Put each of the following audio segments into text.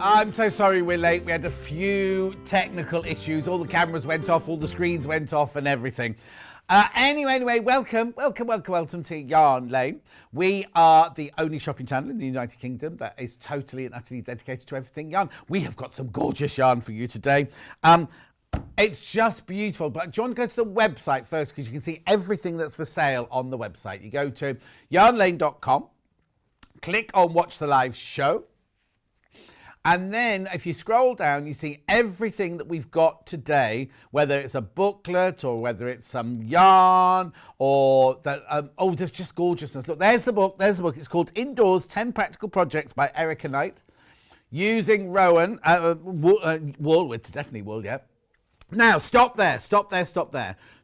I'm so sorry we're late. We had a few technical issues. All the cameras went off, all the screens went off and everything. Anyway, welcome to Yarn Lane. We are the only shopping channel in the United Kingdom that is totally and utterly dedicated to everything yarn. We have got some gorgeous yarn for you today. It's just beautiful. But do you want to go to the website first, because you can see everything that's for sale on the website. You go to yarnlane.com, click on Watch the Live Show. And then if you scroll down, you see everything that we've got today, whether it's a booklet or whether it's some yarn or that. Oh, there's just gorgeousness. Look, there's the book. It's called Indoors 10 Practical Projects by Erica Knight. Using Rowan, wool, it's definitely wool, yeah. Now, stop there.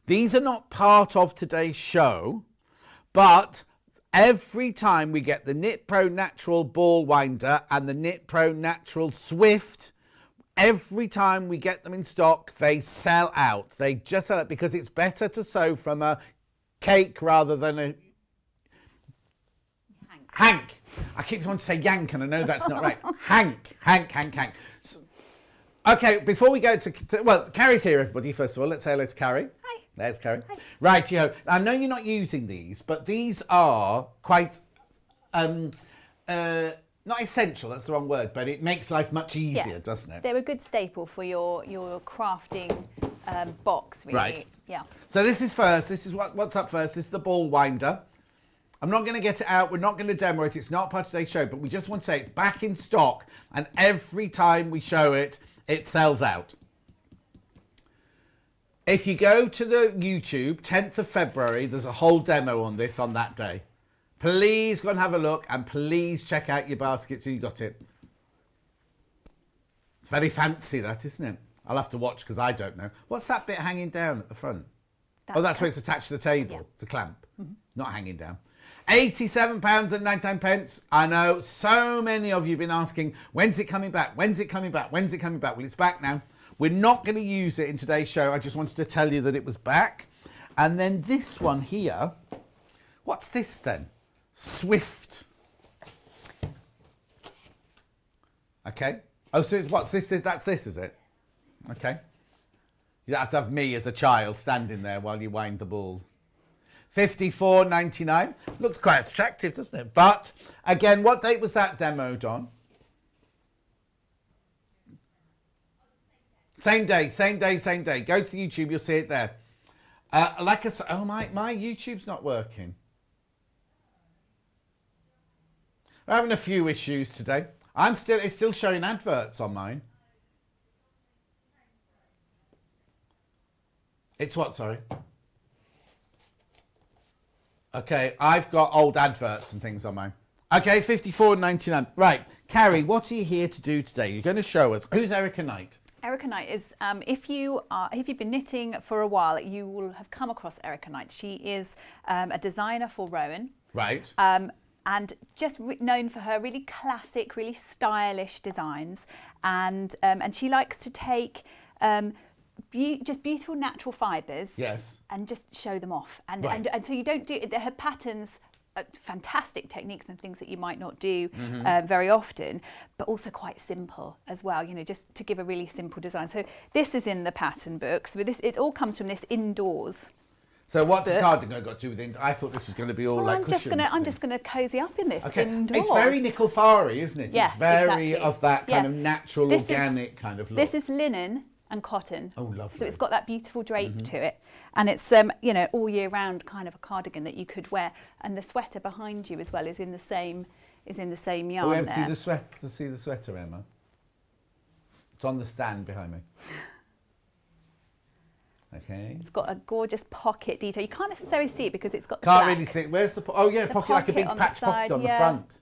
These are not part of today's show, but every time we get the Knit Pro Natural Ball Winder and the Knit Pro Natural Swift, every time we get them in stock, they sell out. They just sell out because it's better to sew from a cake rather than a hank. I keep wanting to say yank, and I know that's not right. Hank. So, okay, before we go to, well, Carrie's here, everybody, first of all. Let's say hello to Carrie. Hi. There's Carrie. Hi. Right, you know, I know you're not using these, but these are quite, not essential, that's the wrong word, but it makes life much easier, doesn't it? They're a good staple for your crafting box, really. Right. Yeah. So this is first. This is what's up first. This is the ball winder. I'm not going to get it out. We're not going to demo it. It's not part of today's show, but we just want to say it's back in stock, and every time we show it, it sells out. If you go to the YouTube, 10th of February, there's a whole demo on this on that day. Please go and have a look, and please check out your baskets so you got it. It's very fancy, that, isn't it? I'll have to watch because I don't know. What's that bit hanging down at the front? That's where it's attached to the table. Yeah. It's a clamp, not hanging down. £87.99. I know so many of you have been asking, when's it coming back? Well, it's back now. We're not going to use it in today's show. I just wanted to tell you that it was back. And then this one here, what's this then? Swift. Okay. Oh, so what's this? That's this, is it? Okay. You have to have me as a child standing there while you wind the ball. $54.99. Looks quite attractive, doesn't it? But again, what date was that demoed on? Same day. Go to YouTube, you'll see it there. Like I said, oh, my YouTube's not working. We're having a few issues today. It's still showing adverts on mine. It's what, sorry? Okay, I've got old adverts and things on mine. Okay, $54.99. Right, Carrie, what are you here to do today? You're going to show us. Who's Erica Knight? Erica Knight is, if you've been knitting for a while, you will have come across Erica Knight. She is a designer for Rowan. Right. And just known for her really classic, really stylish designs. And she likes to take just beautiful natural fibres, yes, and just show them off. And right. So you don't do her patterns. Fantastic techniques and things that you might not do very often, but also quite simple as well, you know, just to give a really simple design. So this is in the pattern book. So it all comes from this Indoors. So what's the cardigan got to do with it? I thought this was going to be all like cushions. I'm just gonna cozy up in this. Okay. Indoors. It's very nickel-fari, isn't it? Yeah, it's very exactly. of that kind of natural, organic kind of look. This is linen and cotton. Oh, lovely. So it's got that beautiful drape to it. And it's, you know, all year round kind of a cardigan that you could wear. And the sweater behind you as well is in the same yarn. Oh, we haven't see the sweater, Emma. It's on the stand behind me. Okay. It's got a gorgeous pocket detail. You can't necessarily see it because it's got the Can't black. really see it. Where's the pocket? Oh, yeah, pocket like a big patch pocket on the front.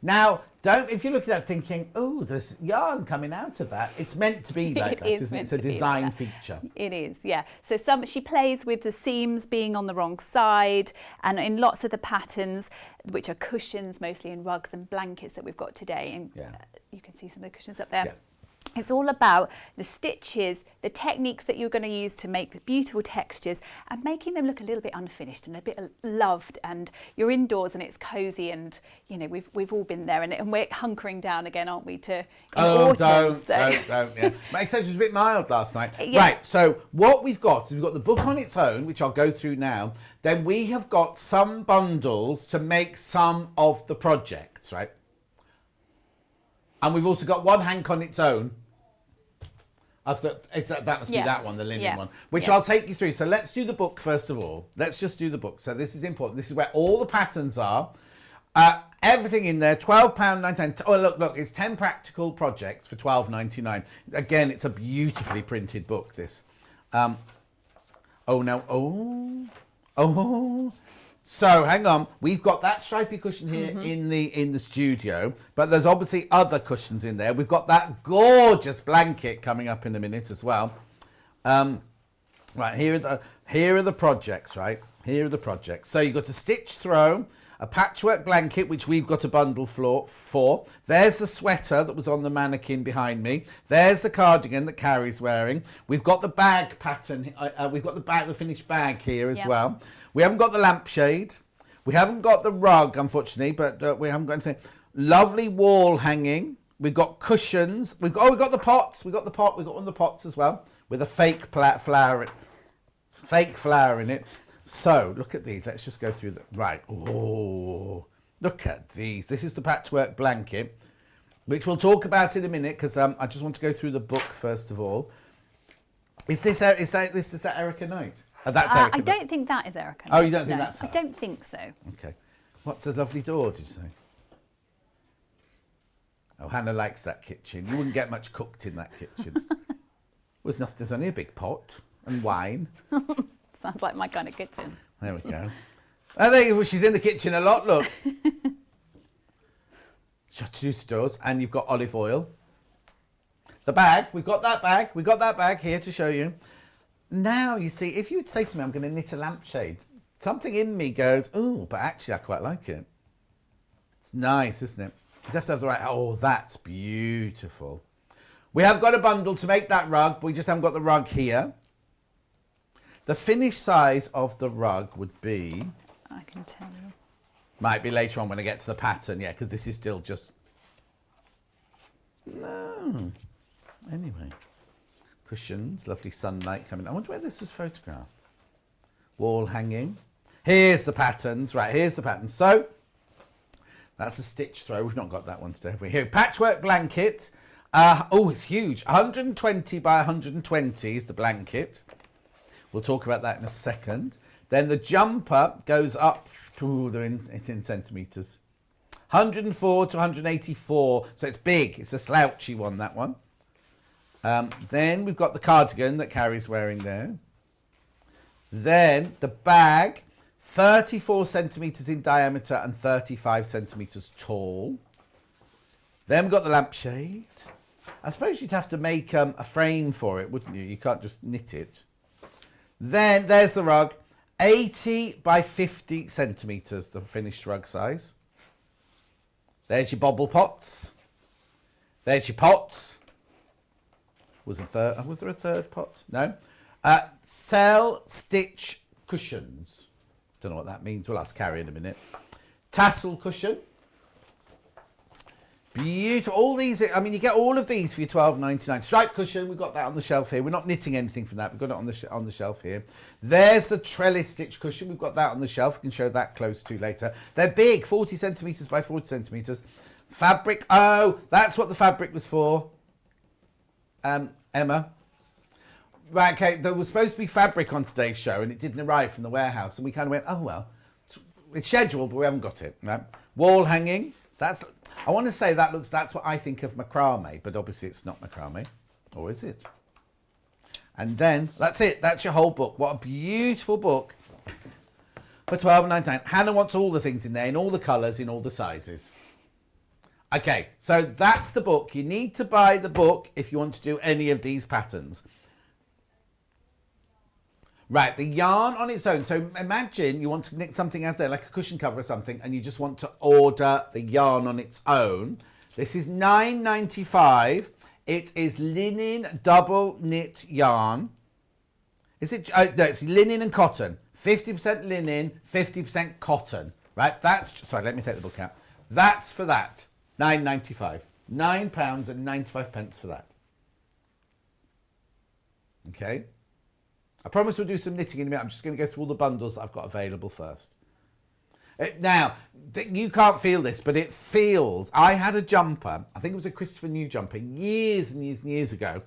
Now, if you look at that thinking, oh, there's yarn coming out of that, it's meant to be like that, isn't it? It's a design feature. It is, yeah. So she plays with the seams being on the wrong side, and in lots of the patterns, which are cushions, mostly in rugs and blankets that we've got today. And you can see some of the cushions up there. Yeah. It's all about the stitches, the techniques that you're going to use to make the beautiful textures and making them look a little bit unfinished and a bit loved. And you're indoors and it's cozy, and you know we've all been there, and we're hunkering down again, aren't we? To autumn, don't. Yeah. Except it was a bit mild last night. Yeah. Right. So what we've got is we've got the book on its own, which I'll go through now. Then we have got some bundles to make some of the projects, right? And we've also got one hank on its own. That must be that one, the linen one, which I'll take you through. So let's do the book first of all. Let's just do the book. So this is important. This is where all the patterns are. Everything in there, £12.99. Oh, look, it's 10 practical projects for £12.99. Again, it's a beautifully printed book, this. So hang on, we've got that stripy cushion here in the studio, but there's obviously other cushions in there. We've got that gorgeous blanket coming up in a minute as well. Right, here are the projects, right? Here are the projects. So you've got a stitch throw, a patchwork blanket, which we've got a bundle for. There's the sweater that was on the mannequin behind me. There's the cardigan that Carrie's wearing. We've got the bag pattern. We've got the finished bag here as well. We haven't got the lampshade. We haven't got the rug, unfortunately, but we haven't got anything. Lovely wall hanging. We've got cushions. We've got the pots. We've got the pot. We've got one of the pots as well with a fake flower in it. So look at these. Let's just go through them. Right. Oh, look at these. This is the patchwork blanket, which we'll talk about in a minute because I just want to go through the book first of all. Is that Erica Knight? Oh, that's Erica. I don't think that is Erica. Oh, you don't think that's her? I don't think so. Okay. What's a lovely door, did you say? Oh, Hannah likes that kitchen. You wouldn't get much cooked in that kitchen. There's only a big pot and wine. Sounds like my kind of kitchen. There we go. I think she's in the kitchen a lot, look. Chartreuse doors, and you've got olive oil. The bag, we've got that bag. We've got that bag here to show you. Now, you see, if you'd say to me, I'm going to knit a lampshade, something in me goes, oh, but actually I quite like it. It's nice, isn't it? You have to have the right, oh, that's beautiful. We have got a bundle to make that rug, but we just haven't got the rug here. The finished size of the rug would be... I can tell you. Might be later on when I get to the pattern, yeah, because this is still just... No. Anyway. Cushions, lovely sunlight coming. I wonder where this was photographed. Wall hanging. Here's the patterns. Right, here's the pattern. So, that's a stitch throw. We've not got that one today, have we? Here, patchwork blanket. Oh, it's huge. 120 by 120 is the blanket. We'll talk about that in a second. Then the jumper goes up to, it's in centimetres. 104 to 184. So it's big. It's a slouchy one, that one. Then we've got the cardigan that Carrie's wearing there. Then the bag, 34 centimetres in diameter and 35 centimetres tall. Then we've got the lampshade. I suppose you'd have to make a frame for it, wouldn't you? You can't just knit it. Then there's the rug, 80 by 50 centimetres, the finished rug size. There's your bobble pots. There's your pots. Was there a third pot? No. Cell stitch cushions. Don't know what that means. We'll ask Carrie in a minute. Tassel cushion. Beautiful. All these, I mean, you get all of these for your £12.99. Stripe cushion, we've got that on the shelf here. We're not knitting anything from that. We've got it on the shelf here. There's the trellis stitch cushion. We've got that on the shelf. We can show that close to later. They're big, 40 centimetres by 40 centimetres. Fabric. Oh, that's what the fabric was for. Emma. Right, okay, there was supposed to be fabric on today's show and it didn't arrive from the warehouse and we kind of went, oh well, it's scheduled but we haven't got it. Right? Wall hanging, I want to say that's what I think of macrame, but obviously it's not macrame, or is it? And then, that's it, that's your whole book. What a beautiful book for £12.99. Hannah wants all the things in there, in all the colours, in all the sizes. Okay, so that's the book. You need to buy the book if you want to do any of these patterns. Right, the yarn on its own. So imagine you want to knit something out there, like a cushion cover or something, and you just want to order the yarn on its own. This is £9.95 It is linen double knit yarn. Is it? No, it's linen and cotton. 50% linen, 50% cotton. Right? That's, sorry, let me take the book out. That's for that. £9.95. £9.95 for that. Okay? I promise we'll do some knitting in a minute. I'm just going to go through all the bundles that I've got available first. Now, you can't feel this, but it feels... I had a jumper, I think it was a Christopher New jumper, years and years and years ago,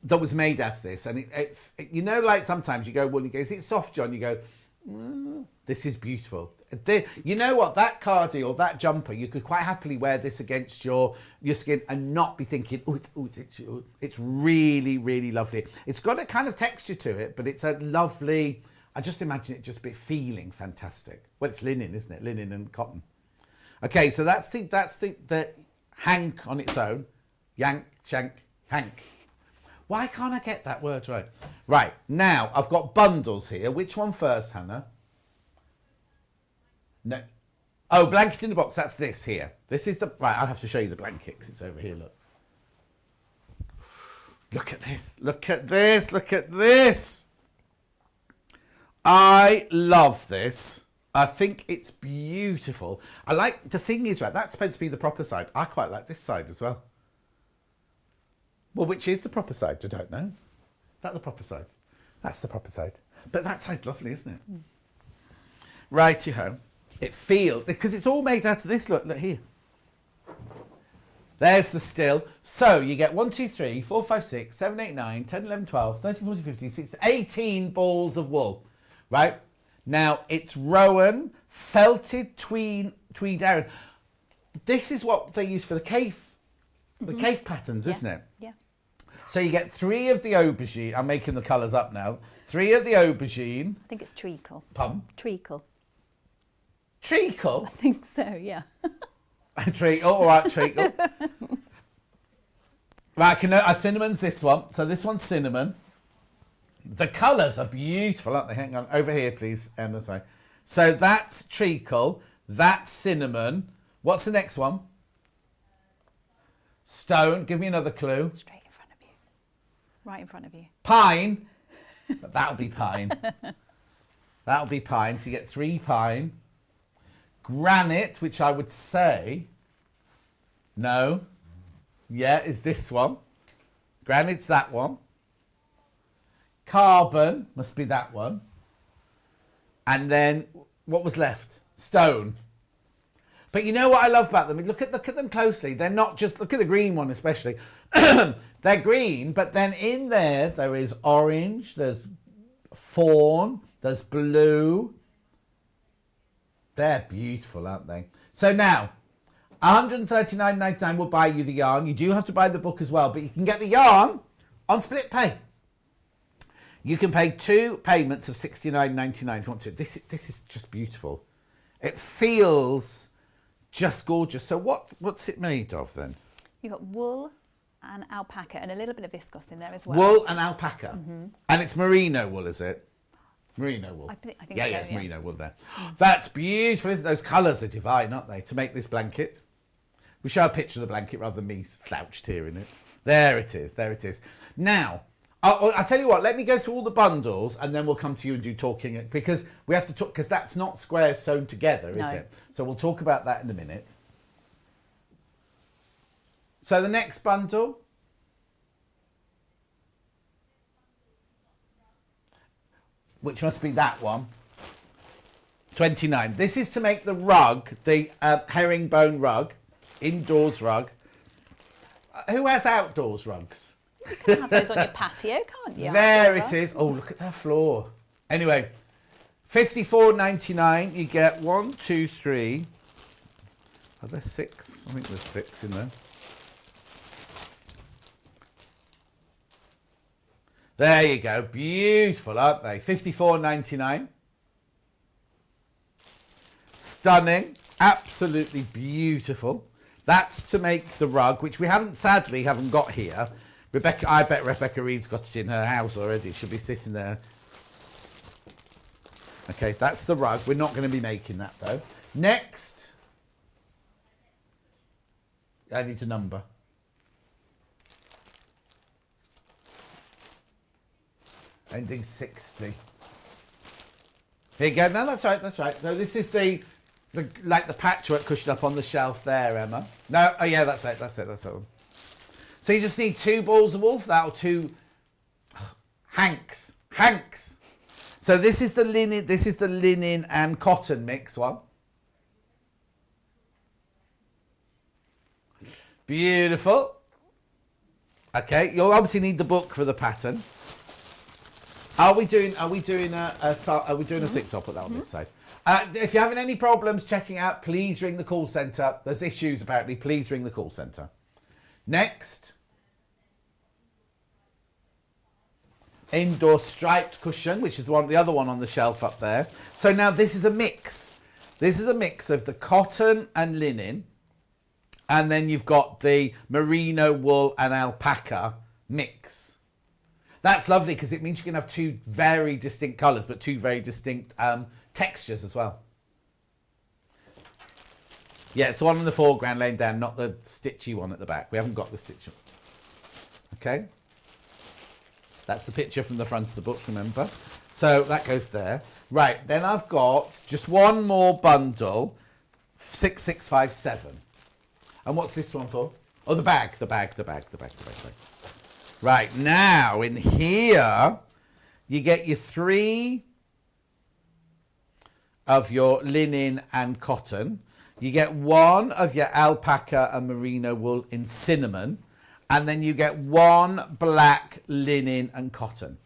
that was made out of this. And it you know, like sometimes you go, well, you go, is it soft, John? You go, this is beautiful. You know what, that cardi or that jumper, you could quite happily wear this against your skin and not be thinking, it's really, really lovely. It's got a kind of texture to it, but it's a lovely, I just imagine it just be feeling fantastic. Well, it's linen, isn't it? Linen and cotton. Okay, so that's the hank on its own. Yank, shank, hank. Why can't I get that word right? Right, now I've got bundles here. Which one first, Hannah? No. Oh, blanket in the box, that's this here. This is the, right, I'll have to show you the blanket because it's over here, look. Look at this, look at this, look at this. I love this. I think it's beautiful. I like, the thing is, right, that's supposed to be the proper side. I quite like this side as well. Well, which is the proper side? I don't know. Is that the proper side? That's the proper side. But that side's lovely, isn't it? Mm. Righty-ho. It feels, because it's all made out of this, look here. There's the still. So you get 1, 2, 3, 4, 5, 6, 7, 8, 9, 10, 11, 12, 13, 14, 15, 16, 18 balls of wool, right? Now, it's Rowan felted tweed Aran. This is what they use for the cave patterns, isn't it? Yeah. So you get 3 of the aubergine. I'm making the colours up now. 3 of the aubergine. I think it's treacle. Pardon? Treacle. Treacle? I think so, yeah. Treacle, all right, treacle. Right, cinnamon's this one. So this one's cinnamon. The colours are beautiful, aren't they? Hang on, over here, please, Emma. Sorry. So that's treacle. That's cinnamon. What's the next one? Stone. Give me another clue. Straight in front of you. Right in front of you. Pine. That'll be pine. That'll be pine. So you get 3 pine. Granite, which I would say, no. Yeah, is this one. Granite's that one. Carbon must be that one. And then what was left? Stone. But you know what I love about them? Look at them closely. They're not just, look at the green one especially. They're green, but then in there is orange, there's fawn, there's blue. They're beautiful, aren't they? So now, £139.99 will buy you the yarn. You do have to buy the book as well, but you can get the yarn on split pay. You can pay 2 payments of £69.99 if you want to. This is just beautiful. It feels just gorgeous. So what's it made of then? You've got wool and alpaca and a little bit of viscose in there as well. Wool and alpaca. Mm-hmm. And it's merino wool, is it? Merino wool. I think so, yeah, it's merino wool there. That's beautiful, isn't it? Those colours are divine, aren't they, to make this blanket? We show a picture of the blanket rather than me slouched here in it. There it is, there it is. Now, I'll tell you what, let me go through all the bundles and then we'll come to you and do talking, because we have to talk, because that's not squares sewn together, is it? So we'll talk about that in a minute. So the next bundle. Which must be that one. 29. This is to make the rug, the herringbone rug, indoors rug. Who has outdoors rugs? You can have those on your patio, can't you? There it is. Oh, look at that floor. Anyway, £54.99. You get 1, 2, 3. Are there 6? I think there's 6 in there. There you go. Beautiful, aren't they? £54.99. Stunning. Absolutely beautiful. That's to make the rug, which we sadly haven't got here. I bet Rebecca Reed's got it in her house already. It should be sitting there. Okay, that's the rug. We're not going to be making that, though. Next. I need a number. Ending 60. Here you go. No, that's right. That's right. So this is the like the patchwork cushion up on the shelf there, Emma. No, oh yeah, that's it. That's it. That's that one. So you just need 2 balls of wool for that, or 2 hanks. Hanks. So this is the linen. This is the linen and cotton mix one. Beautiful. Okay, you'll obviously need the book for the pattern. Are we doing a six? I'll put that on this side. If you're having any problems checking out, please ring the call centre. There's issues apparently. Please ring the call centre. Next, indoor striped cushion, which is the other one on the shelf up there. So now this is a mix. This is a mix of the cotton and linen, and then you've got the merino wool and alpaca mix. That's lovely because it means you can have 2 very distinct colours, but 2 very distinct textures as well. Yeah, it's the one in the foreground laying down, not the stitchy one at the back. We haven't got the stitch. Okay. That's the picture from the front of the book, remember? So that goes there. Right, then I've got just one more bundle, 6657. And what's this one for? Oh, the bag. Right, now in here, you get your 3 of your linen and cotton. You get 1 of your alpaca and merino wool in cinnamon. And then you get 1 black linen and cotton.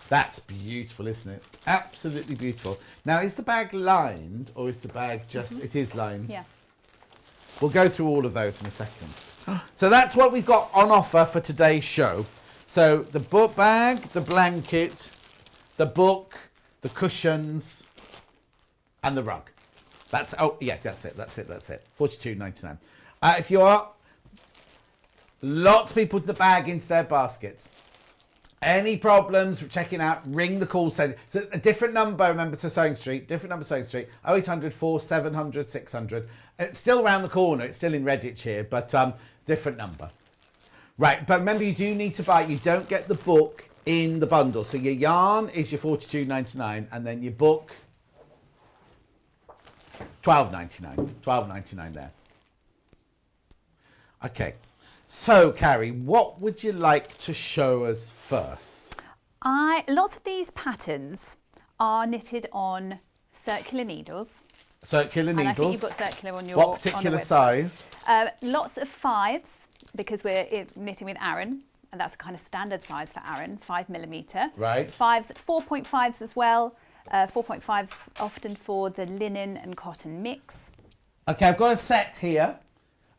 That's beautiful, isn't it? Absolutely beautiful. Now, is the bag lined or is the bag just... It is lined. Yeah. We'll go through all of those in a second. So that's what we've got on offer for today's show. So the book bag, the blanket, the book, the cushions, and the rug. That's that's it. $42.99. If you are, lots of people put the bag into their baskets. Any problems checking out, ring the call centre. So a different number, remember, to Sewing Street. 0800 4700 600. It's still around the corner. It's still in Redditch here, but different number. Right, but remember, you do need to buy. You don't get the book in the bundle. So your yarn is your $42.99, and then your book $12.99 there. Okay. So, Carrie, what would you like to show us first? Lots of these patterns are knitted on circular needles. Circular needles. And I think you've got circular on your What particular size? Lots of 5s, because we're knitting with Aran, and that's a kind of standard size for Aran, 5mm. Right. 5s, 4.5s as well. 4.5s often for the linen and cotton mix. Okay, I've got a set here.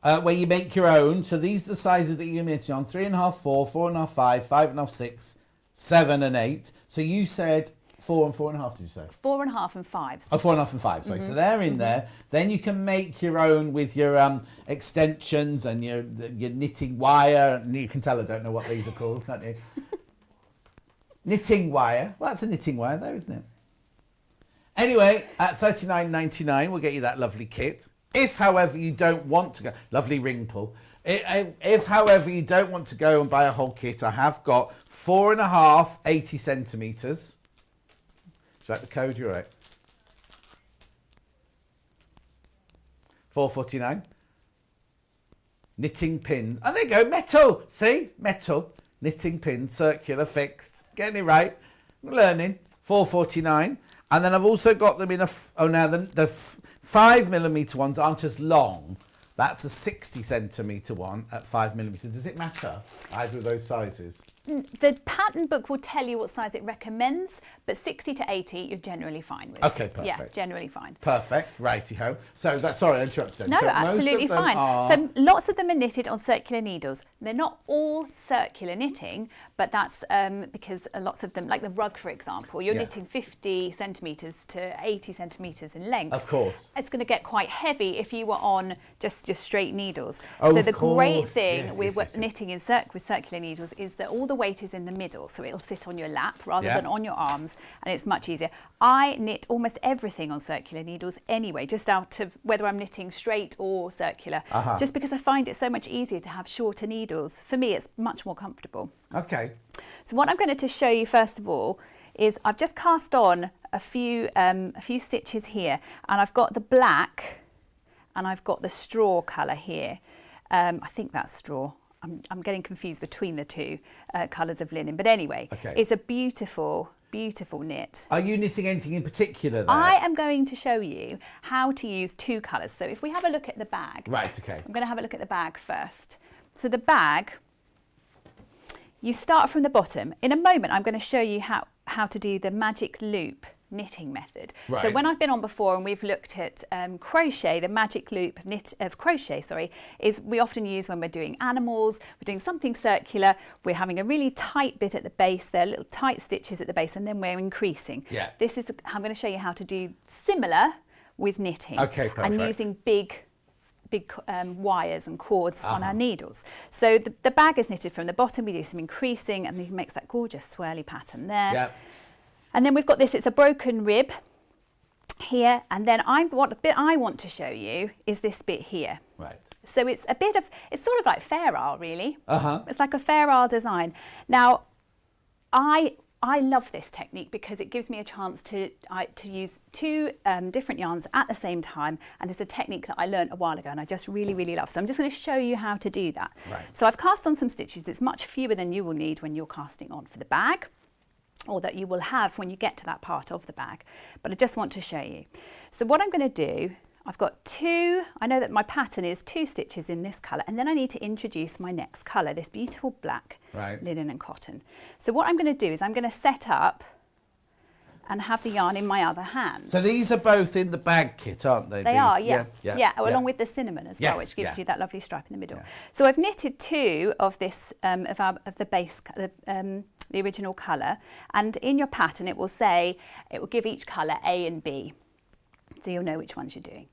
Where you make your own. So these are the sizes that you're knitting on: 3.5, 4, 4.5, 5, 5.5, 6, 7 and 8. So you said 4 and 4.5, did you say? 4.5 and 5. Oh, 4.5 and 5, sorry. So they're in there. Then you can make your own with your extensions and your knitting wire. And you can tell I don't know what these are called, can't you? Knitting wire. Well, that's a knitting wire there, isn't it? Anyway, at $39.99, we'll get you that lovely kit. If, however, you don't want to go, lovely ring pull. If, however, you don't want to go and buy a whole kit, I have got 4.5 80 centimetres. Is that the code? You're right. $4.49. Knitting pins. Oh, there you go. Metal. See? Metal. Knitting pins. Circular. Fixed. Getting it right. I'm learning. $4.49. And then I've also got them in a... now the 5mm ones aren't as long. That's a 60 centimetre one at 5mm. Does it matter, either of those sizes? The pattern book will tell you what size it recommends, but 60 to 80 you're generally fine with. Okay, perfect. Yeah, generally fine. Perfect, righty-ho. So, sorry, I interrupted. No, so absolutely fine. So lots of them are knitted on circular needles. They're not all circular knitting, but that's because lots of them, like the rug, for example, you're knitting 50 centimetres to 80 centimetres in length. Of course. It's going to get quite heavy if you were on just straight needles. Oh, so of the course. great thing Yes, with knitting with circular needles is that all the the weight is in the middle, so it'll sit on your lap rather Yeah. than on your arms, and it's much easier. I knit almost everything on circular needles anyway, just out of whether I'm knitting straight or circular, just because I find it so much easier to have shorter needles. For me, it's much more comfortable. Okay. So what I'm going to show you first of all is I've just cast on a few stitches here, and I've got the black and I've got the straw colour here. I think that's straw. I'm getting confused between the two colours of linen, but anyway, it's a beautiful, beautiful knit. Are you knitting anything in particular there? I am going to show you how to use two colours. So if we have a look at the bag. Right, okay. I'm going to have a look at the bag first. So the bag, you start from the bottom. In a moment, I'm going to show you how to do the magic loop knitting method. Right. So when I've been on before and we've looked at crochet, the magic loop of crochet, is we often use when we're doing animals, we're doing something circular, we're having a really tight bit at the base, there are little tight stitches at the base, and then we're increasing. Yeah. I'm going to show you how to do similar with knitting. Okay, perfect. And using big wires and cords on our needles. So the bag is knitted from the bottom, we do some increasing, and it makes that gorgeous swirly pattern there. Yeah. And then we've got this, it's a broken rib here, and then what bit I want to show you is this bit here. Right. So it's sort of like fair isle, really. It's like a fair isle design. Now, I love this technique because it gives me a chance to use two different yarns at the same time, and it's a technique that I learned a while ago and I just really, really love. So I'm just going to show you how to do that. Right. So I've cast on some stitches. It's much fewer than you will need when you're casting on for the bag, or that you will have when you get to that part of the bag. But I just want to show you. So what I'm going to do, I've got I know that my pattern is 2 stitches in this colour, and then I need to introduce my next colour, this beautiful black linen and cotton. So what I'm going to do is I'm going to set up and have the yarn in my other hand. So these are both in the bag kit, aren't they? They are, yeah. Along with the cinnamon as well, Yes, which gives you that lovely stripe in the middle. Yeah. So I've knitted 2 of this of the base, the original colour, and in your pattern it will give each colour A and B, so you'll know which ones you're doing.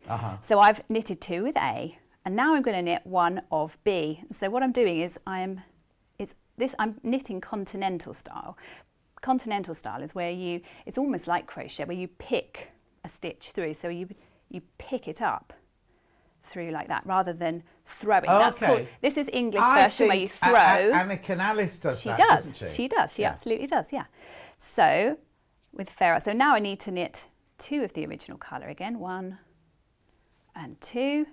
So I've knitted 2 with A, and now I'm going to knit 1 of B. So what I'm doing is I'm knitting continental style. Continental style is where it's almost like crochet, where you pick a stitch through. So you pick it up through like that, rather than throwing. Okay. This is English version where you throw. Anna Canalis does that, doesn't she? She does. She absolutely does, yeah. So with fair, so now I need to knit 2 of the original colour again, 1 and 2.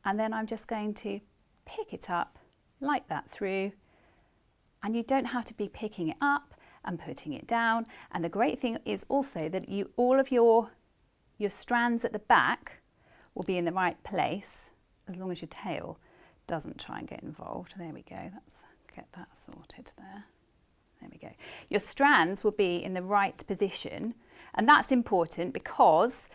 And then I'm just going to pick it up like that through. And you don't have to be picking it up and putting it down. And the great thing is also that all of your strands at the back will be in the right place, as long as your tail doesn't try and get involved. There we go. Let's get that sorted there. There we go. Your strands will be in the right position, and that's important because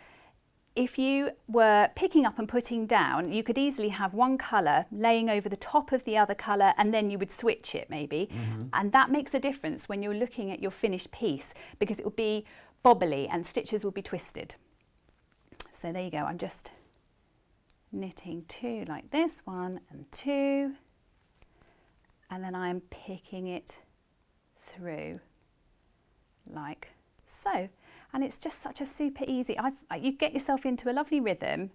if you were picking up and putting down, you could easily have one colour laying over the top of the other colour, and then you would switch it maybe. And that makes a difference when you're looking at your finished piece, because it will be bobbly and stitches will be twisted. So there you go. I'm just knitting 2 like this, 1 and 2, and then I'm picking it through like so. And it's just such a super easy, you get yourself into a lovely rhythm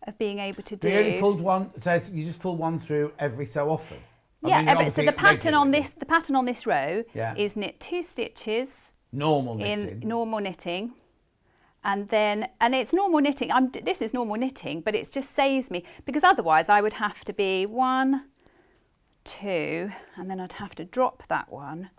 of being able to do. You only pulled one, so you just pull one through every so often? So the pattern on this row is knit 2 stitches. Normal knitting. In normal knitting. And it's normal knitting. This is normal knitting, but it just saves me, because otherwise I would have to be 1, 2, and then I'd have to drop that one.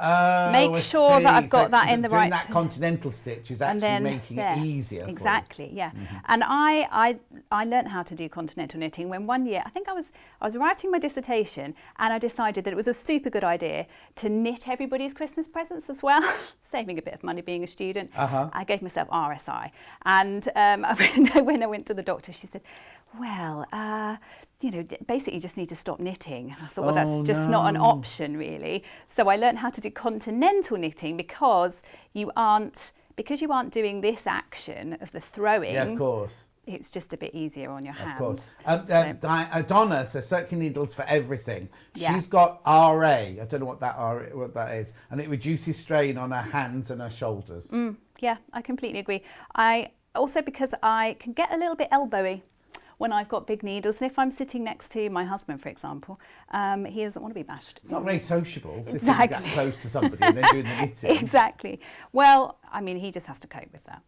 Make sure that I've got that in the right. That continental stitch is actually making it easier. Exactly, yeah. And I learnt how to do continental knitting when one year, I think I was writing my dissertation, and I decided that it was a super good idea to knit everybody's Christmas presents as well, saving a bit of money being a student. I gave myself RSI, and when I went to the doctor, she said, well, basically you just need to stop knitting. And I thought, well, that's just not an option really. So I learned how to do continental knitting because you aren't doing this action of the throwing. Yeah, of course. it's just a bit easier on your hand. Of course. So- Donna says circular needles for everything. Yeah. She's got RA. I don't know what that is, and it reduces strain on her hands and her shoulders. Yeah, I completely agree. I also, because I can get a little bit elbowy when I've got big needles, and if I'm sitting next to my husband, for example, he doesn't want to be bashed. Not very sociable, Exactly. sitting that close to somebody and then doing the knitting. Exactly. Well, I mean, he just has to cope with that.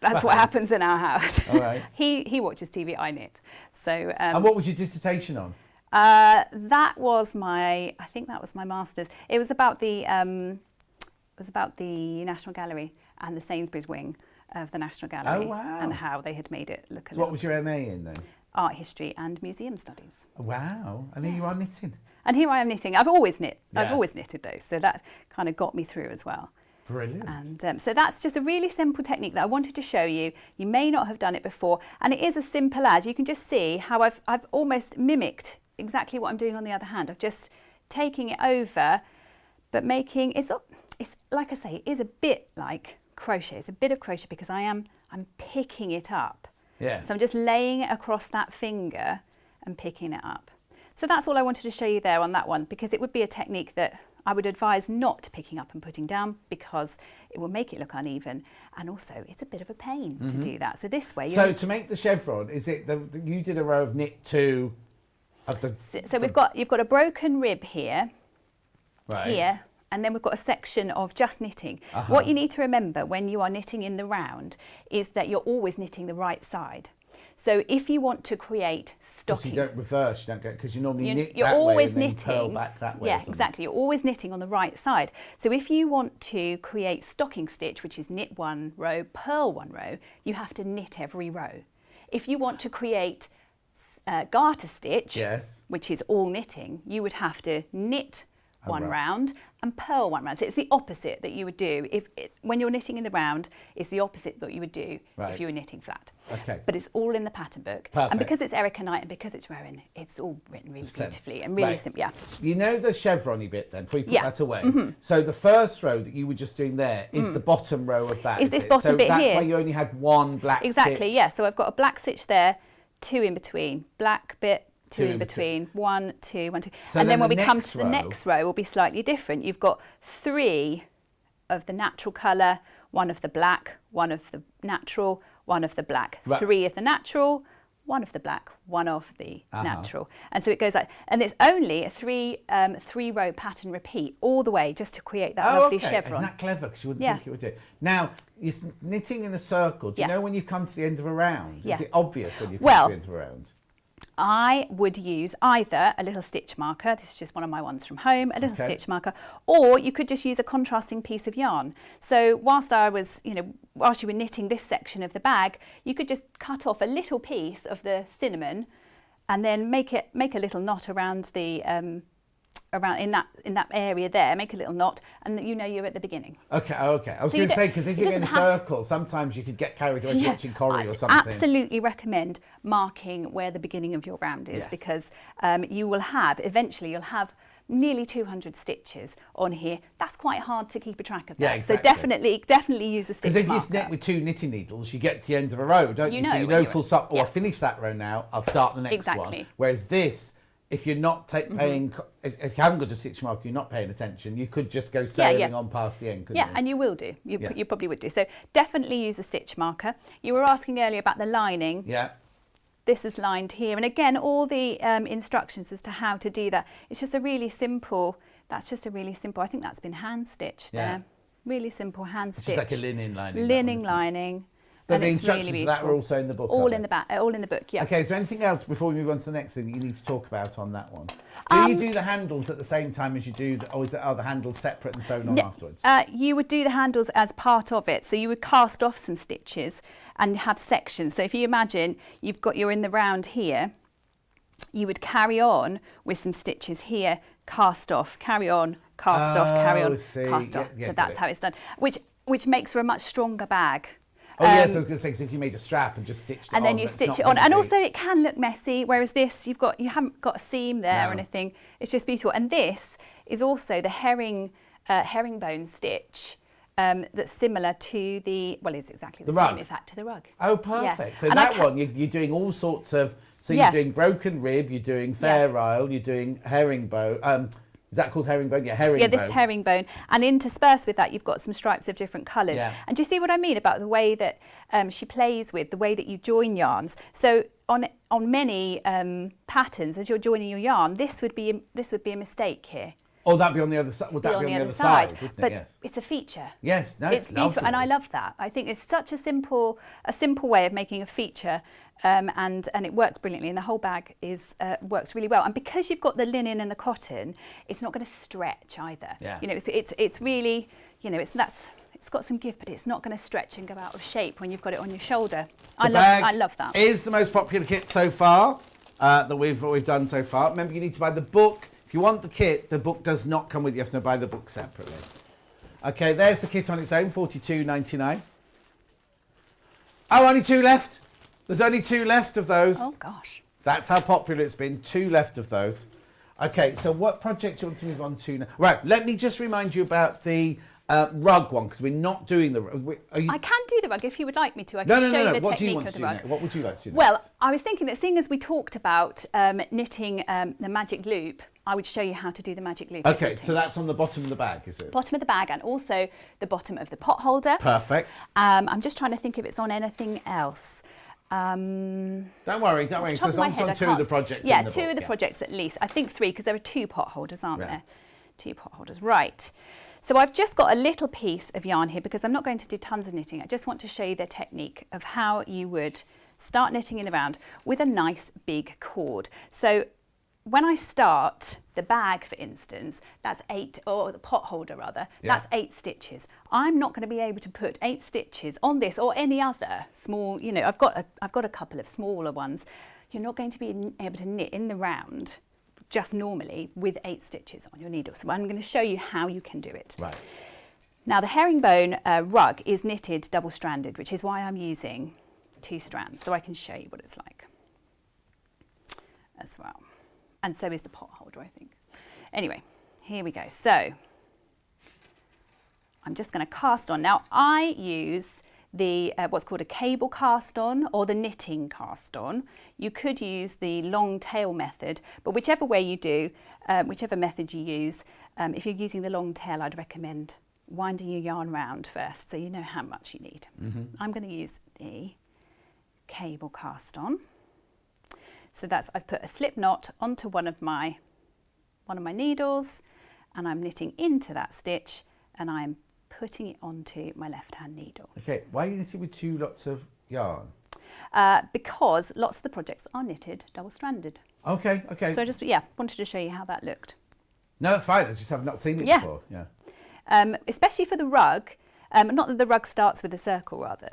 That's what happens in our house. All right. He watches TV, I knit. So. And what was your dissertation on? I think that was my master's. It was about the National Gallery and the Sainsbury's wing of the National Gallery. Oh, wow. And how they had made it look a So what was your MA in then? art history and museum studies. Wow. And here you are knitting. And here I am knitting. I've always knit. Yeah. I've always knitted those. So that kind of got me through as well. Brilliant. And so that's just a really simple technique that I wanted to show you. You may not have done it before. And it is as simple as, you can just see how I've almost mimicked exactly what I'm doing on the other hand. I'm just taking it over, but making, it's like I say, it is a bit like crochet. It's a bit of crochet because I'm picking it up. Yes. So I'm just laying it across that finger and picking it up. So that's all I wanted to show you there on that one, because it would be a technique that I would advise not picking up and putting down, because it will make it look uneven, and also it's a bit of a pain to do that. So this way, So to make the chevron, is it you did a row of knit two of the? So you've got a broken rib here, Right. here, and then we've got a section of just knitting. What you need to remember when you are knitting in the round is that you're always knitting the right side. So if you want to create stocking, So you don't reverse, you don't get, because you normally knit you're that always way and knitting. then purl back that way. Yeah, or something. exactly. You're always knitting on the right side. So if you want to create stocking stitch, which is knit one row, purl one row, you have to knit every row. If you want to create garter stitch, Yes. which is all knitting, you would have to knit one round. round and purl one round. So it's the opposite that you would do when you're knitting in the round. It's the opposite that you would do Right. if you were knitting flat. Okay. But it's all in the pattern book. Perfect. And because it's Ericanite and because it's Rowan, it's all written really Same. beautifully and really Right. simple. Yeah. You know the chevron-y bit then, before you put Yeah. that away. So the first row that you were just doing there is the bottom row of that. Is this it? bottom so bit that's here. why you only had one black Exactly, stitch. yeah. So I've got a black stitch there, two in between, black bit, two Two in in between. between, 1, 2, 1, 2. So and then then when the we come next to the row- next row, will be slightly different. You've got 3 of the natural colour, 1 of the black, 1 of the natural, 1 of the black, Right. 3 of the natural, 1 of the black, 1 of the natural. And so it goes like, and it's only a 3-row pattern repeat all the way just to create that Oh, lovely okay. chevron. Isn't that clever? Because you wouldn't Yeah. think it would do it. Now, you're knitting in a circle. Do you Yeah. know when you come to the end of a round? Yeah. Is it obvious when you come Well, to the end of a round? I would use either a little stitch marker, this is just one of my ones from home, a little Okay. stitch marker, or you could just use a contrasting piece of yarn. So whilst you were knitting this section of the bag, you could just cut off a little piece of the cinnamon and then make a little knot around the around in that area there, make a little knot, and you're at the beginning. Okay. I was So going you to say, don't- because if it you're in a doesn't have- circle, sometimes you could get carried away Yeah, watching Corrie or I something. absolutely recommend marking where the beginning of your round is, Yes. because eventually you'll have nearly 200 stitches on here. That's quite hard to keep a track of that. Yeah, exactly. So definitely use a stitch Because if you marker. knit with 2 knitting needles, you get to the end of a row, don't you? You know So you when know you're full at- stop, yeah. I'll finish that row now, I'll start the next one. Exactly. Whereas this, if you're not paying, if you haven't got a stitch marker, you're not paying attention, you could just go sailing on past the end, couldn't Yeah, you? and you will do. You Yeah. probably would do. So definitely use a stitch marker. You were asking earlier about the lining. Yeah. This is lined here, and again all the instructions as to how to do that. It's just a really simple, I think that's been hand stitched Yeah. there. Really simple hand It's stitch. just like a linen lining. Linen lining. But and the it's instructions really for that are beautiful. also in the book. All aren't in they? all in the book, yeah. Okay, is there anything else before we move on to the next thing that you need to talk about on that one? Do you do the handles at the same time as you do, or are the handles separate and sewn on afterwards? You would do the handles as part of it. So you would cast off some stitches and have sections. So if you imagine you're in the round here, you would carry on with some stitches here, cast off, carry on, cast off, carry on, see. cast off. Yeah, So got that's it. how it's done, which makes for a much stronger bag. Oh yes, I was going to say, 'cause if you made a strap and just stitched it And on, then you that's stitch not it on, meant and to also be- it can look messy. Whereas this, you haven't got a seam there or No. anything. It's just beautiful. And this is also the herringbone stitch that's similar to is exactly the The same, rug. in fact, to the rug. Oh, perfect. Yeah. So And that one, you're doing all sorts of, so you're Yeah. doing broken rib, you're doing fair isle, you're doing herringbone. Is that called herringbone? Yeah, herringbone. Yeah, this is herringbone. And interspersed with that, you've got some stripes of different colours. Yeah. And do you see what I mean about the way that she plays with, the way that you join yarns? So on many patterns, as you're joining your yarn, this would be a mistake here. Oh, that'd be on the other side. Would that be on the other side? Wouldn't But it? Yes. it's a feature. Yes, no, It's beautiful, lovely. and I love that. I think it's such a simple way of making a feature, and it works brilliantly. And the whole bag works really well. And because you've got the linen and the cotton, it's not going to stretch either. Yeah. You know, it's really, you know, it's got some give, but it's not going to stretch and go out of shape when you've got it on your shoulder. I love that. Is the most popular kit so far that we've done so far. Remember, you need to buy the book. If you want the kit, the book does not come with you. You have to buy the book separately. Okay, there's the kit on its own, $42.99. Oh, only 2 left. There's only 2 left of those. Oh gosh. That's how popular it's been. 2 left of those. Okay, so what project do you want to move on to now? Right, let me just remind you about the rug one, because we're not doing the rug. I can do the rug if you would like me to. I can No. show you the What do you technique want of to the do rug. next? What would you like to do next? Well, I was thinking that seeing as we talked about knitting the magic loop, I would show you how to do the magic loop. Okay, so that's on the bottom of the bag, is it? Bottom of the bag, and also the bottom of the pot holder. Perfect. I'm just trying to think if it's on anything else. Don't worry. So it's on 2 of the projects. Yeah, in the 2 book, of the projects at least. I think 3, because there are 2 pot holders, aren't Yeah. there? 2 pot holders, right. So I've just got a little piece of yarn here because I'm not going to do tons of knitting. I just want to show you the technique of how you would start knitting in a round with a nice big cord. So when I start the bag, for instance, that's 8, or the pot holder rather, that's 8 stitches. I'm not going to be able to put 8 stitches on this or any other small, you know, I've got a couple of smaller ones. You're not going to be able to knit in the round just normally with 8 stitches on your needle. So I'm going to show you how you can do it. Right. Now the herringbone rug is knitted double-stranded, which is why I'm using 2 strands, so I can show you what it's like as well. And so is the pot holder, I think. Anyway, here we go. So I'm just going to cast on. Now I use the what's called a cable cast on or the knitting cast on. You could use the long tail method, but whichever way you do, whichever method you use, if you're using the long tail, I'd recommend winding your yarn round first so you know how much you need. I'm going to use the cable cast on. So I've put a slip knot onto one of my needles, and I'm knitting into that stitch, and I'm putting it onto my left-hand needle. Okay, why are you knitting with 2 lots of yarn? Because lots of the projects are knitted double-stranded. Okay. So I just wanted to show you how that looked. No, that's fine. I just have not seen it Yeah. before. Yeah. Especially for the rug. Not that the rug starts with a circle, rather,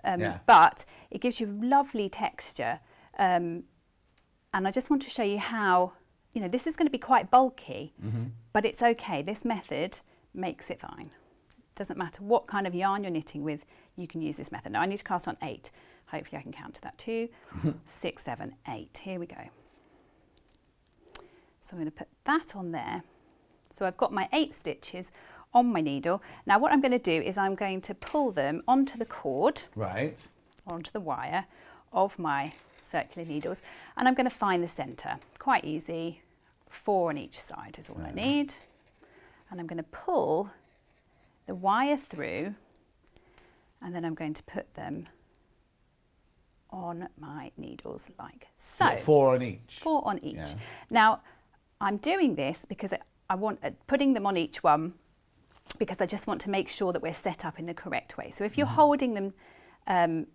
but it gives you lovely texture. And I just want to show you how, you know, this is going to be quite bulky, but it's okay. This method makes it fine. Doesn't matter what kind of yarn you're knitting with, you can use this method. Now I need to cast on 8. Hopefully I can count to that. 2, 6, 7, 8. Here we go. So I'm going to put that on there. So I've got my 8 stitches on my needle. Now what I'm going to do is I'm going to pull them onto the cord, Right. onto the wire of my circular needles, and I'm going to find the centre. Quite easy. 4 on each side is all I need. And I'm going to pull the wire through, and then I'm going to put them on my needles like so. What, 4 on each? 4 on each. Yeah. Now I'm doing this because I want putting them on each one because I just want to make sure that we're set up in the correct way. So if you're holding them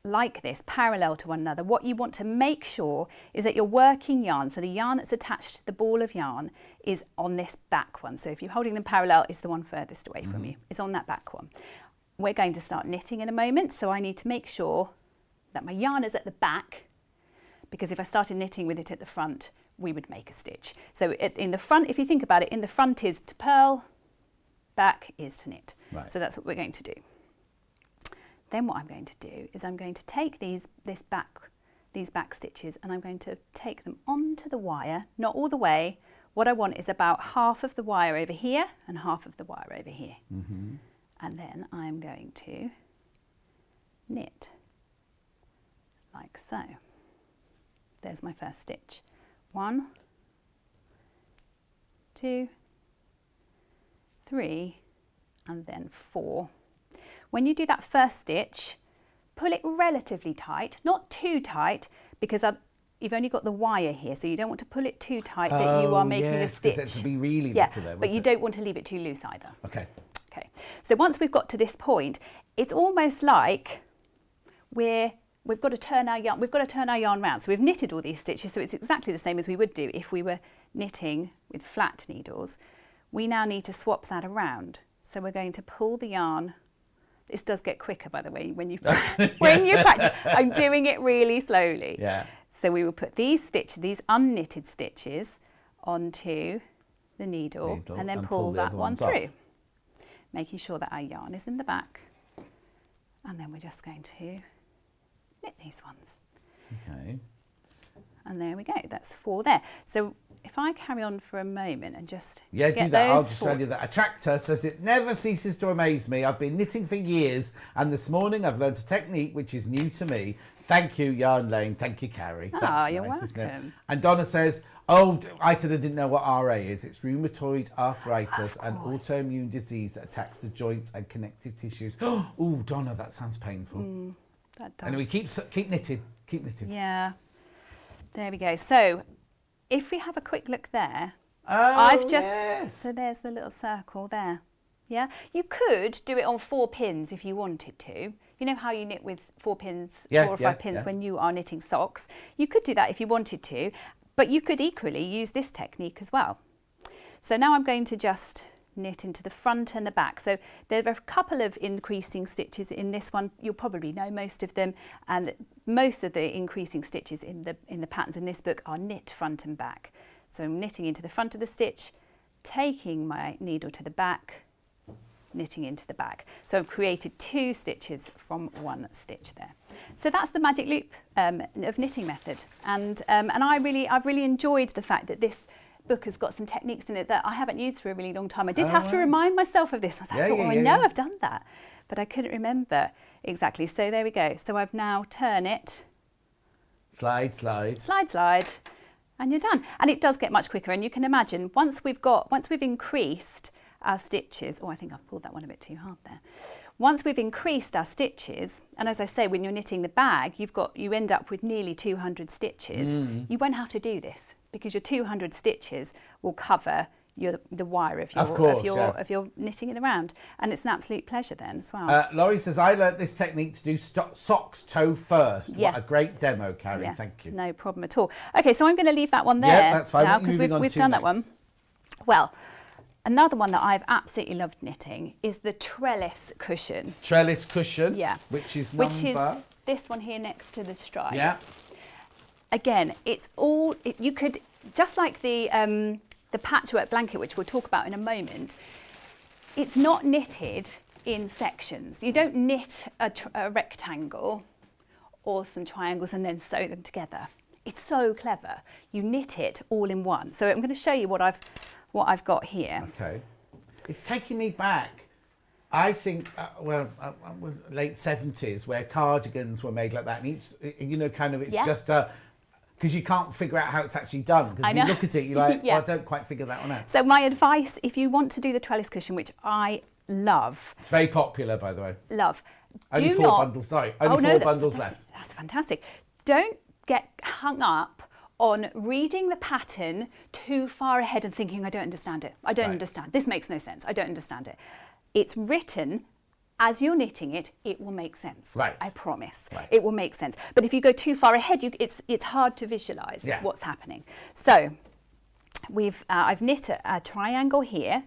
like this, parallel to one another, what you want to make sure is that your working yarn, so the yarn that's attached to the ball of yarn, is on this back one. So if you're holding them parallel, it's the one furthest away from you. It's on that back one. We're going to start knitting in a moment, so I need to make sure that my yarn is at the back, because if I started knitting with it at the front, we would make a stitch. So in the front, if you think about it, in the front is to purl, back is to knit. Right. So that's what we're going to do. Then what I'm going to do is I'm going to take these back stitches, and I'm going to take them onto the wire, not all the way. What I want is about half of the wire over here and half of the wire over here. And then I'm going to knit like so. There's my first stitch. 1, 2, 3, and then 4. When you do that first stitch, pull it relatively tight, not too tight, because you've only got the wire here, so you don't want to pull it too tight that you are making a stitch. Yes, to be really yeah, little there, but you don't want to leave it too loose either. Okay. Okay. So once we've got to this point, it's almost like we've got to turn our yarn round. So we've knitted all these stitches, so it's exactly the same as we would do if we were knitting with flat needles. We now need to swap that around. So we're going to pull the yarn. This does get quicker, by the way, when you practice. I'm doing it really slowly. Yeah. So we will put these unknitted stitches onto the needle and then pull that one through, making sure that our yarn is in the back. And then we're just going to knit these ones. Okay. And there we go, that's 4 there. So if I carry on for a moment and just do get that. I'll those just 4. tell you that a tractor says it never ceases to amaze me. I've been knitting for years, and this morning I've learned a technique which is new to me. Thank you, Yarn Lane. Thank you, Carrie. That's you're nice, isn't it? welcome. And Donna says, oh, I said I didn't know what RA is. It's rheumatoid arthritis, an autoimmune disease that attacks the joints and connective tissues. Oh, Donna, that sounds painful. That does. Anyway, keep knitting. Keep knitting. Yeah, there we go. So if we have a quick look there, yes. So there's the little circle there. Yeah, you could do it on 4 pins if you wanted to. You know how you knit with 4 pins, 4 or 5 pins when you are knitting socks? You could do that if you wanted to, but you could equally use this technique as well. So now I'm going to just knit into the front and the back. So there are a couple of increasing stitches in this one. You'll probably know most of them, and most of the increasing stitches in the patterns in this book are knit front and back. So I'm knitting into the front of the stitch, taking my needle to the back, knitting into the back. So I've created 2 stitches from 1 stitch there. So that's the magic loop of knitting method, and I've really enjoyed the fact that this book has got some techniques in it that I haven't used for a really long time. I did have to remind myself of this. I thought, I know I've done that, but I couldn't remember exactly. So there we go. So I've now turned it. Slide, and you're done. And it does get much quicker. And you can imagine once we've increased our stitches. Oh, I think I've pulled that one a bit too hard there. Once we've increased our stitches, and as I say, when you're knitting the bag, you end up with nearly 200 stitches. You won't have to do this, because your 200 stitches will cover the wire of your knitting it around, and it's an absolute pleasure then as well. Laurie says, I learnt this technique to do socks toe first. What a great demo, Carrie. Thank you. No problem at all. Okay, so I'm going to leave that one there. Yeah, that's fine. Now, because we've done that one. Well, another one that I've absolutely loved knitting is the Trellis cushion. Trellis cushion, which is this one here next to the stripe. Yeah. Again, you could, just like the patchwork blanket, which we'll talk about in a moment, it's not knitted in sections. You don't knit a rectangle or some triangles and then sew them together. It's so clever. You knit it all in one. So I'm going to show you what I've got here. Okay. It's taking me back, I think, late 70s, where cardigans were made like that. And each, just because you can't figure out how it's actually done. Because you look at it, you're like, well, I don't quite figure that one out. So my advice, if you want to do the Trellis cushion, which I love. It's very popular, by the way. Love. Only 4 bundles, sorry. Only 4 bundles left. That's fantastic. Don't get hung up on reading the pattern too far ahead and thinking, I don't understand it. I don't understand. This makes no sense. I don't understand it. It's written as you're knitting it, it will make sense. Right. I promise. Right. It will make sense. But if you go too far ahead, it's hard to visualise what's happening. So I've knit a triangle here,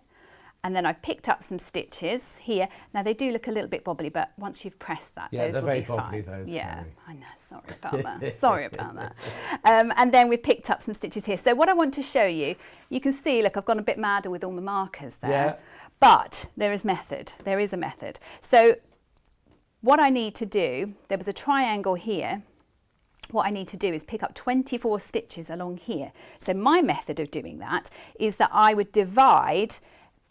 and then I've picked up some stitches here. Now they do look a little bit bobbly, but once you've pressed that, those will be fine. Yeah, they're very bobbly, those. Yeah, Carrie. I know. Sorry about that. Sorry about that. And then we've picked up some stitches here. So what I want to show you, you can see, look, I've gone a bit madder with all my markers there. Yeah. But there is method. There is a method. So what I need to do, there was a triangle here. What I need to do is pick up 24 stitches along here. So my method of doing that is that I would divide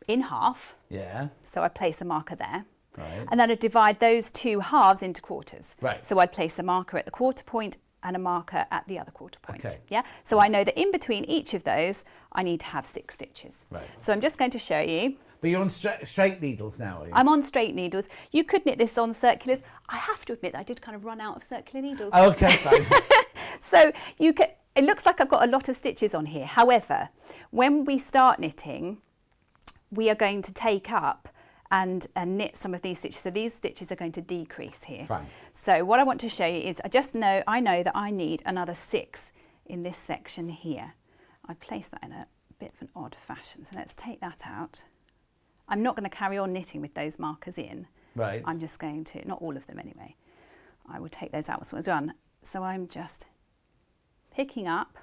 in half. Yeah. So I place a marker there. Right. And then I'd divide those 2 halves into quarters. Right. So I'd place a marker at the quarter point and a marker at the other quarter point. Okay. Yeah. So I know that in between each of those, I need to have 6 stitches. Right. So I'm just going to show you. But you're on straight needles now, are you? I'm on straight needles. You could knit this on circulars. I have to admit that I did kind of run out of circular needles. Okay, fine. So it looks like I've got a lot of stitches on here. However, when we start knitting, we are going to take up and knit some of these stitches. So these stitches are going to decrease here. Fine. So what I want to show you is I know that I need another 6 in this section here. I placed that in a bit of an odd fashion. So let's take that out. I'm not going to carry on knitting with those markers in. Right. I'm just going to, not all of them anyway. I will take those out once it's done. So I'm just picking up.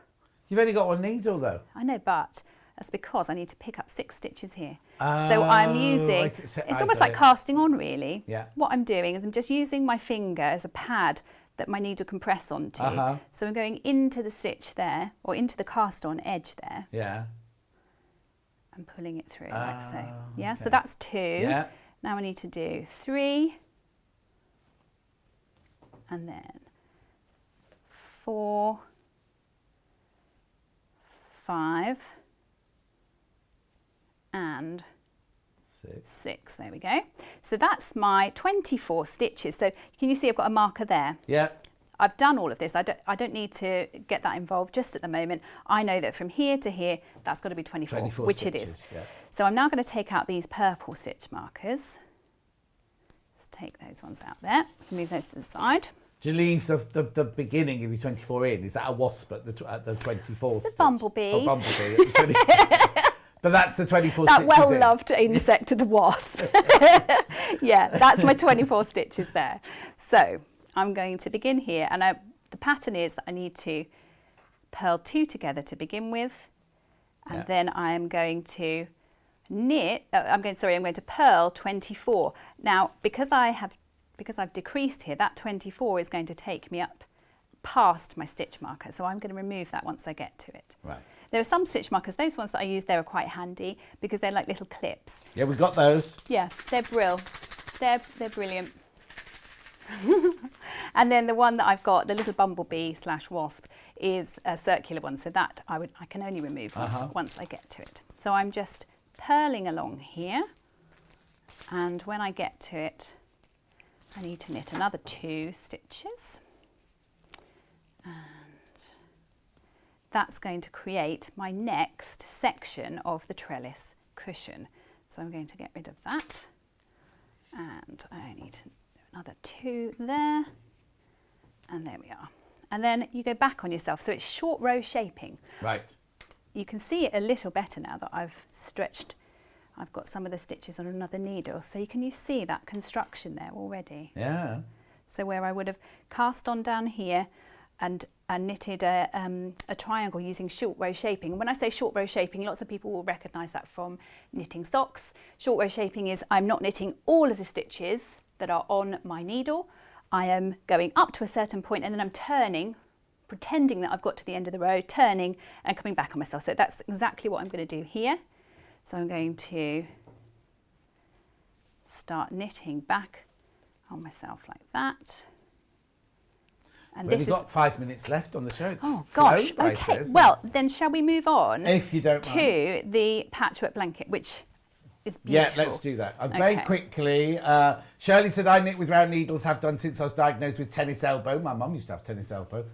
You've only got 1 needle though. I know, but that's because I need to pick up 6 stitches here. So I'm using, it's almost like casting on really. Yeah. What I'm doing is I'm just using my finger as a pad that my needle can press onto. So I'm going into the stitch there, or into the cast on edge there. Yeah. And pulling it through like so. Yeah, okay. so that's 2. Yeah. Now I need to do 3. And then 4, 5, and 6. There we go. So that's my 24 stitches. So can you see I've got a marker there? Yeah. I've done all of this. I don't need to get that involved just at the moment. I know that from here to here, that's got to be 24 which stitches, it is. Yeah. So I'm now going to take out these purple stitch markers. Let's take those ones out there. Move those to the side. Do you leave the beginning of your 24 in? Is that a wasp at the 24th? It's a bumblebee. Oh, bumblebee. But that's the 24 that stitches well-loved insect of the wasp. Yeah, that's my 24 stitches there. So I'm going to begin here, and the pattern is that I need to purl 2 together to begin with, and then I'm going to knit. I'm going to purl 24. Now, because I've decreased here, that 24 is going to take me up past my stitch marker, so I'm going to remove that once I get to it. Right. There are some stitch markers, those ones that I use there are quite handy because they're like little clips. Yeah, we've got those. Yeah, they're they're brilliant. And then the one that I've got, the little bumblebee / wasp, is a circular one, so that I can only remove once I get to it. So I'm just purling along here, and when I get to it, I need to knit another 2 stitches, and that's going to create my next section of the trellis cushion. So I'm going to get rid of that, and I need to do another 2 there, and there we are. And then you go back on yourself, so it's short row shaping. Right. You can see it a little better now that I've stretched. I've got some of the stitches on another needle, so you see that construction there already. Yeah. So where I would have cast on down here and knitted a triangle using short row shaping. And when I say short row shaping, lots of people will recognise that from knitting socks. Short row shaping is I'm not knitting all of the stitches that are on my needle. I am going up to a certain point and then I'm turning, pretending that I've got to the end of the row, turning and coming back on myself. So that's exactly what I'm going to do here. So I'm going to start knitting back on myself like that. And We've only got 5 minutes left on the show. It's oh gosh, slow, okay. isn't it? Well, then shall we move on if you don't to the patchwork blanket, which is beautiful. Yeah, let's do that. Very quickly, Shirley said, I knit with round needles, have done since I was diagnosed with tennis elbow. My mum used to have tennis elbow.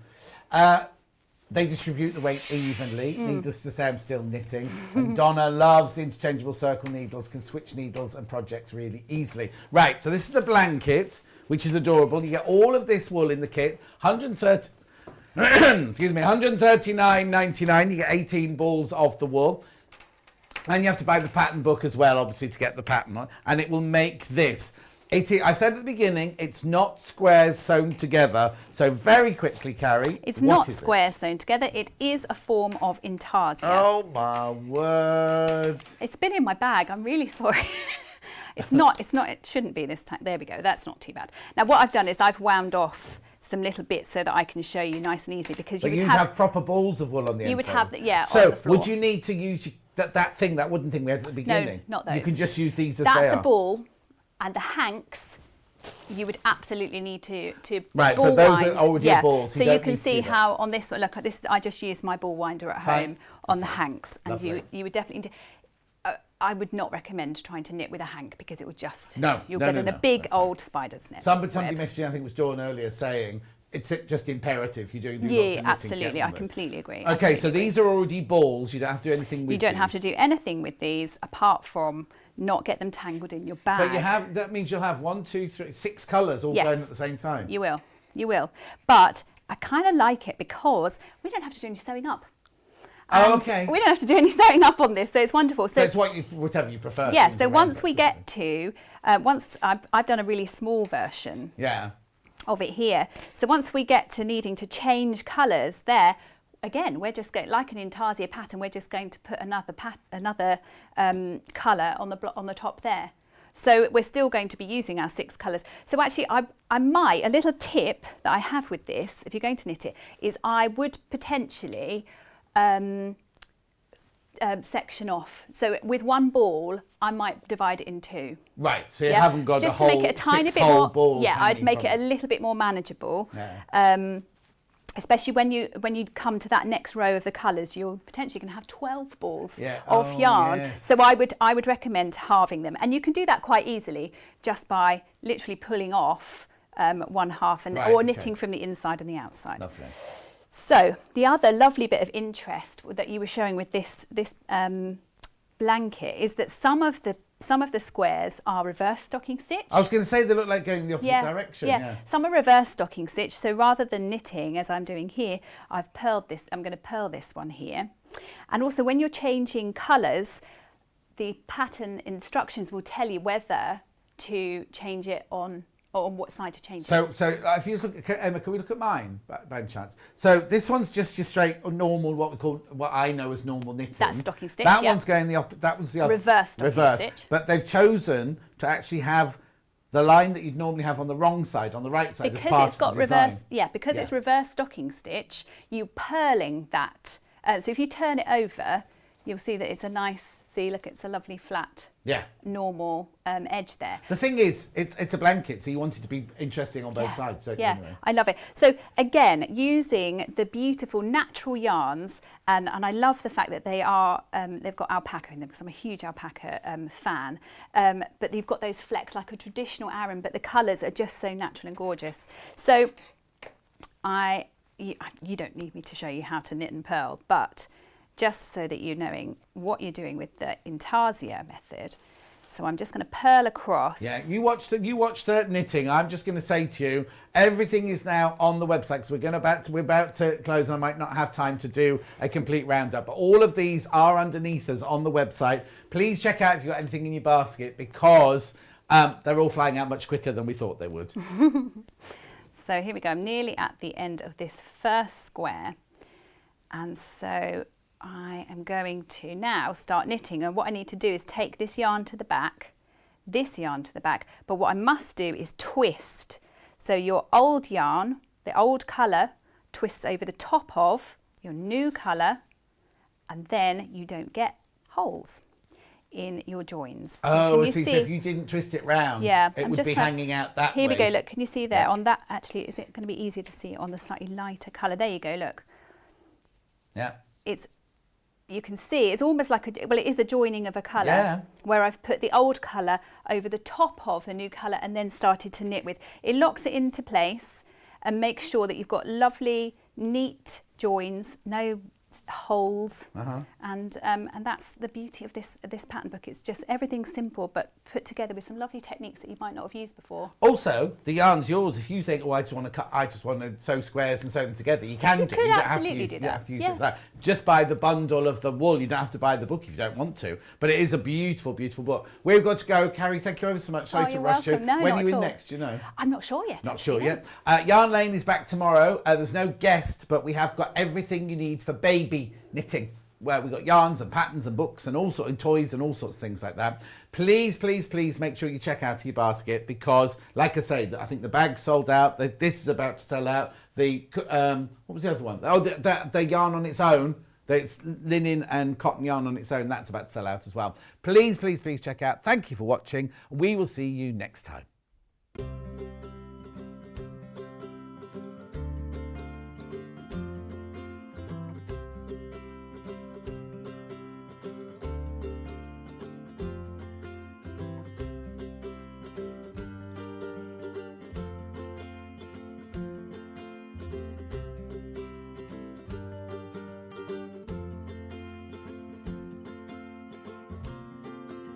They distribute the weight evenly. Needless to say, I'm still knitting. And Donna loves interchangeable circle needles, can switch needles and projects really easily. Right, so this is the blanket, which is adorable. You get all of this wool in the kit, 130, excuse me, 139.99. You get 18 balls of the wool. And you have to buy the pattern book as well, obviously, to get the pattern on. And it will make this. I said at the beginning, it's not squares sewn together. So very quickly, Carrie, it's not squares sewn together. It is a form of intarsia. Oh my word! It's been in my bag. I'm really sorry. It's not. It shouldn't be this time. There we go. That's not too bad. Now what I've done is I've wound off some little bits so that I can show you nice and easily because you would have proper balls of wool on the end. You would have that, yeah. So on the floor. would you need to use that wooden thing we had at the beginning? No, not those. You can just use these as they are. That's a ball. And the hanks, you would absolutely need to right, ball but those wind. are already a ball, so you can see how on this one, look, this I just used my ball winder at home on the hanks, and you would definitely. I would not recommend trying to knit with a hank because it would just you'll get in a big old spider's net. Somebody messaged, I think it was Dawn earlier, saying it's just imperative you do lots of knitting. Absolutely, I completely agree. Okay, so these are already balls. You don't have to do anything with. You don't have to do anything with these apart from not get them tangled in your bag. But that means you'll have 1, 2, 3, 6 colours all going at the same time. You will. But I kind of like it because we don't have to do any sewing up. And okay. We don't have to do any sewing up on this, so it's wonderful. So it's whatever you prefer. Yeah, so once we get to, once I've done a really small version of it here. So once we get to needing to change colours there, again, we're just going, like an intarsia pattern, we're just going to put another colour on the top there. So we're still going to be using our 6 colours. So actually, a little tip that I have with this, if you're going to knit it, is I would potentially section off. So with one ball, I might divide it in 2. Right, so you haven't got just a whole to make it a tiny 6 bit whole more. balls. Yeah, I'd make it a little bit more manageable. Yeah. Especially when you come to that next row of the colours, you're potentially going to have 12 balls of yarn. Yes. So I would recommend halving them, and you can do that quite easily just by literally pulling off one half or knitting from the inside and the outside. Lovely. So the other lovely bit of interest that you were showing with this blanket is that some of the squares are reverse stocking stitch. I was going to say they look like going in the opposite direction. Yeah, some are reverse stocking stitch. So rather than knitting, as I'm doing here, I've purled this. I'm going to purl this one here. And also when you're changing colours, the pattern instructions will tell you whether to change it on what side to change it. So if you look at Emma, can we look at mine by any chance? So this one's just your straight or normal, what I know as normal knitting. That's stocking stitch. That one's going that one's the reverse stocking stitch. But they've chosen to actually have the line that you'd normally have on the wrong side, on the right side, because as part it's got of the design. It's reverse stocking stitch. You purling that. So if you turn it over, you'll see that it's a nice. See, look, it's a lovely flat, normal edge there. The thing is, it's a blanket, so you want it to be interesting on both sides. So anyway. I love it. So again, using the beautiful natural yarns, and I love the fact that they are they've got alpaca in them because I'm a huge alpaca fan. But they've got those flecks like a traditional Aran, but the colours are just so natural and gorgeous. So you don't need me to show you how to knit and purl, but just so that you're knowing what you're doing with the intarsia method. So I'm just going to purl across. Yeah, you watch the knitting. I'm just going to say to you, everything is now on the website because we're about to close, and I might not have time to do a complete roundup. But all of these are underneath us on the website. Please check out if you've got anything in your basket because they're all flying out much quicker than we thought they would. So here we go. I'm nearly at the end of this first square, and so I am going to now start knitting, and what I need to do is take this yarn to the back, but what I must do is twist. So your old yarn, the old colour, twists over the top of your new colour, and then you don't get holes in your joins. Oh, I see. So if you didn't twist it round, it would be hanging out that way. Here we go, look, can you see there on that, actually, is it going to be easier to see on the slightly lighter colour? There you go, look. Yeah. You can see it's almost like it is a joining of a colour where I've put the old colour over the top of the new colour and then started to knit with. It locks it into place and makes sure that you've got lovely, neat joins, no holes, and that's the beauty of this pattern book. It's just everything simple but put together with some lovely techniques that you might not have used before. Also, the yarn's yours. If you think, I just want to sew squares and sew them together, you can do. You don't have to use it for that. Just buy the bundle of the wool. You don't have to buy the book if you don't want to. But it is a beautiful, beautiful book. We've got to go. Carrie, thank you ever so much. Sorry to rush you. No, when are you in next, do you know? I'm not sure yet. Not sure yet. Yarn Lane is back tomorrow. There's no guest, but we have got everything you need for baby knitting, where we've got yarns and patterns and books and all sorts of toys and all sorts of things like that. Please, please, please make sure you check out your basket because, like I say, I think the bag's sold out. This is about to sell out. What was the other one? Oh, the yarn on its own. It's linen and cotton yarn on its own. That's about to sell out as well. Please, please, please check out. Thank you for watching. We will see you next time.